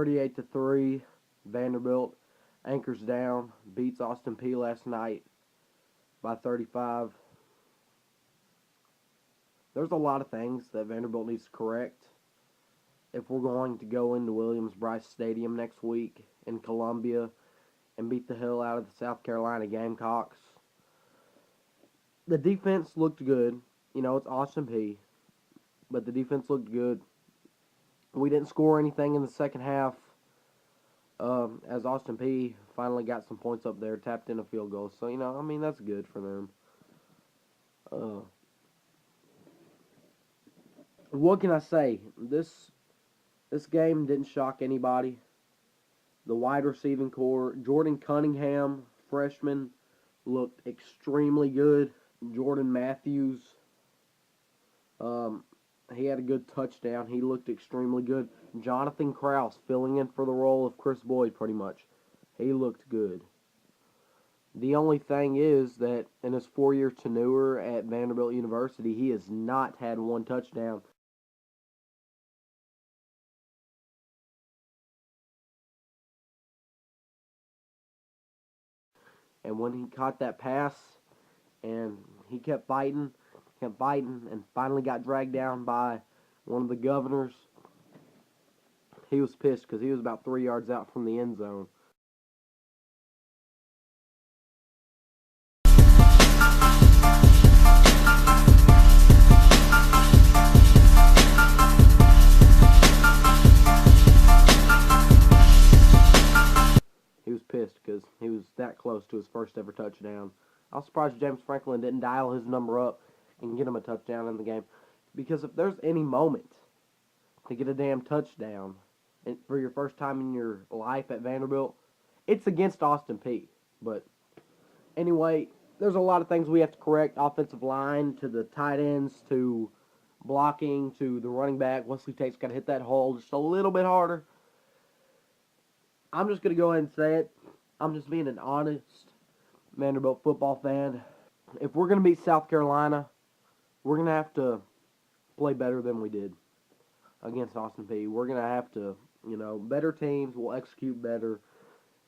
38-3. Vanderbilt anchors down, beats Austin Peay last night by 35. There's a lot of things that Vanderbilt needs to correct if we're going to go into Williams-Brice Stadium next week in Columbia and beat the hell out of the South Carolina Gamecocks. The defense looked good. You know, it's Austin Peay, but the defense looked good. We didn't score anything in the second half, as Austin Peay finally got some points up there, tapped in a field goal. So, you know, I mean, that's good for them. What can I say? This game didn't shock anybody. The wide receiving core, Jordan Cunningham, freshman, looked extremely good. Jordan Matthews, he had a good touchdown. He looked extremely good. Jonathan Krause, filling in for the role of Chris Boyd pretty much. He looked good. The only thing is that in his 4-year tenure at Vanderbilt University, he has not had one touchdown. And when he caught that pass, and he kept fighting, and finally got dragged down by one of the governors, he was pissed because he was about 3 yards out from the end zone. He was pissed because he was that close to his first ever touchdown. I was surprised James Franklin didn't dial his number up and get him a touchdown in the game. Because if there's any moment to get a damn touchdown for your first time in your life at Vanderbilt, it's against Austin Peay. But anyway, there's a lot of things we have to correct. Offensive line, to the tight ends, to blocking, to the running back. Wesley Tate's got to hit that hole just a little bit harder. I'm just going to go ahead and say it. I'm just being an honest Vanderbilt football fan. If we're going to beat South Carolina, we're going to have to play better than we did against Austin Peay. We're going to have to, you know, better teams will execute better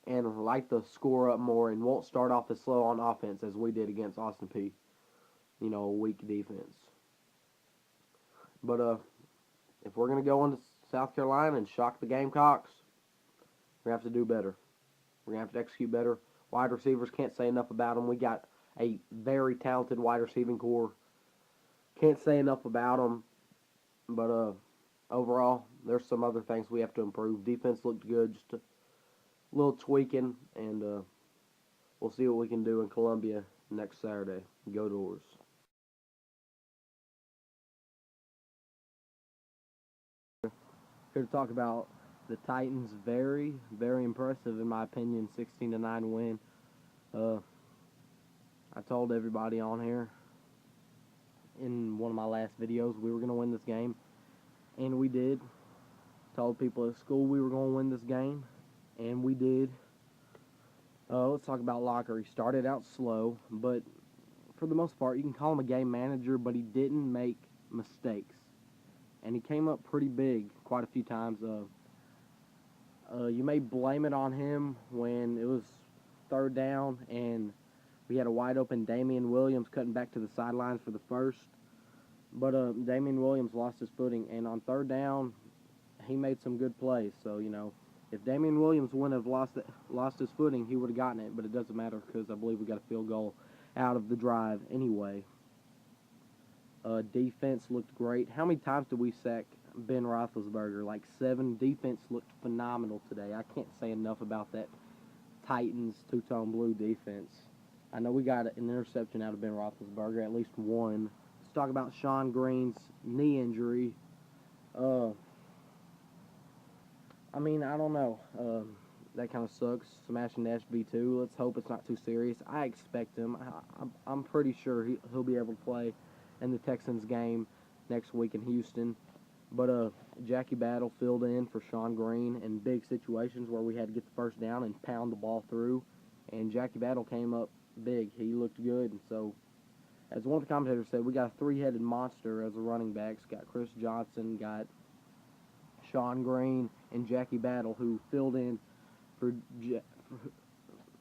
and like to score up more and won't start off as slow on offense as we did against Austin Peay. You know, a weak defense. But if we're going to go into South Carolina and shock the Gamecocks, we're going to have to do better. We're going to have to execute better. Wide receivers, can't say enough about them. We got a very talented wide receiving core. Can't say enough about them. But overall, there's some other things we have to improve. Defense looked good, just a little tweaking, and we'll see what we can do in Columbia next Saturday. Go Doors. Here to talk about the Titans. Very, very impressive in my opinion. 16-9 win. I told everybody on here in one of my last videos we were going to win this game, and we did. Told people at school we were going to win this game, and we did. Let's talk about Locker. He started out slow, but for the most part, you can call him a game manager, but he didn't make mistakes, and he came up pretty big quite a few times. You may blame it on him when it was third down and we had a wide open Damian Williams cutting back to the sidelines for the first. But Damian Williams lost his footing, and on third down, he made some good plays. So, you know, if Damian Williams wouldn't have lost his footing, he would have gotten it. But it doesn't matter because I believe we got a field goal out of the drive anyway. Defense looked great. How many times did we sack Ben Roethlisberger? Like 7. Defense looked phenomenal today. I can't say enough about that Titans two-tone blue defense. I know we got an interception out of Ben Roethlisberger, at least one. Let's talk about Sean Green's knee injury. I mean, I don't know. That kind of sucks. Smash and dash B2. Let's hope it's not too serious. I expect him. I'm pretty sure he'll be able to play in the Texans game next week in Houston. But Jackie Battle filled in for Sean Green in big situations where we had to get the first down and pound the ball through. And Jackie Battle came up big. He looked good. And so, as one of the commentators said, we got a three-headed monster as a running backs. Got Chris Johnson, got Sean Green and Jackie Battle, who filled in for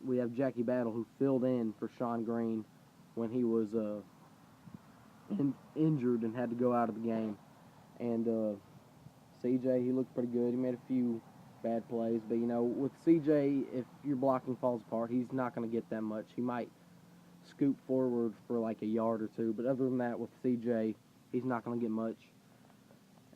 we have Jackie Battle, who filled in for Sean Green when he was injured and had to go out of the game. And CJ, he looked pretty good. He made a few bad plays, but you know, with CJ, if your blocking falls apart, he's not going to get that much. He might scoop forward for like a yard or two, but other than that, with CJ, he's not going to get much.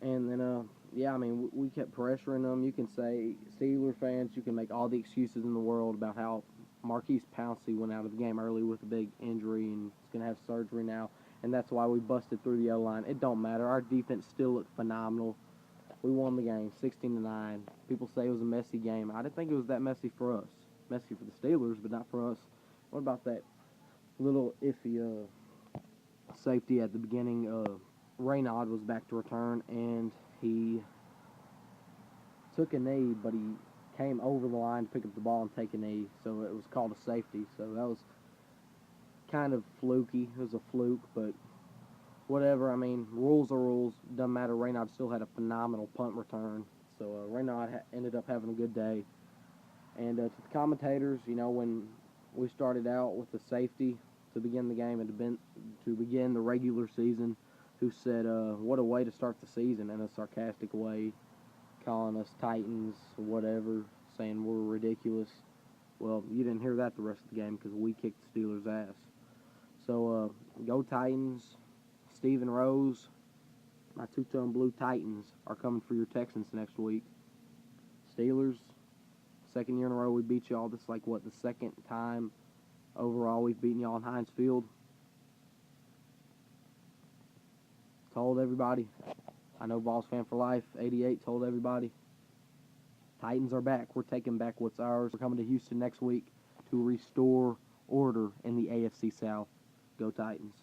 And then, yeah, I mean, we kept pressuring them. You can say, Steeler fans, you can make all the excuses in the world about how Marquise Pouncey went out of the game early with a big injury and is going to have surgery now, and that's why we busted through the O-line. It don't matter. Our defense still looked phenomenal. We won the game, 16-9. People say it was a messy game. I didn't think it was that messy for us. Messy for the Steelers, but not for us. What about that little iffy safety at the beginning? Raynaud was back to return, and he took a knee, but he came over the line to pick up the ball and take a knee, so it was called a safety. So that was kind of fluky. It was a fluke, but whatever. I mean, rules are rules. Doesn't matter. Raynaud still had a phenomenal punt return, so Raynaud ended up having a good day. And to the commentators, you know, when we started out with the safety to begin the game and to begin the regular season, who said, what a way to start the season, in a sarcastic way, calling us Titans, whatever, saying we're ridiculous. Well, you didn't hear that the rest of the game because we kicked the Steelers' ass. So, go Titans. Steven Rose, my two-tone blue Titans, are coming for your Texans next week. Steelers, second year in a row we beat y'all. This is like, what, the second time overall we've beaten y'all in Heinz Field. Told everybody. I know Vols fan for life. 88 told everybody. Titans are back. We're taking back what's ours. We're coming to Houston next week to restore order in the AFC South. Go Titans.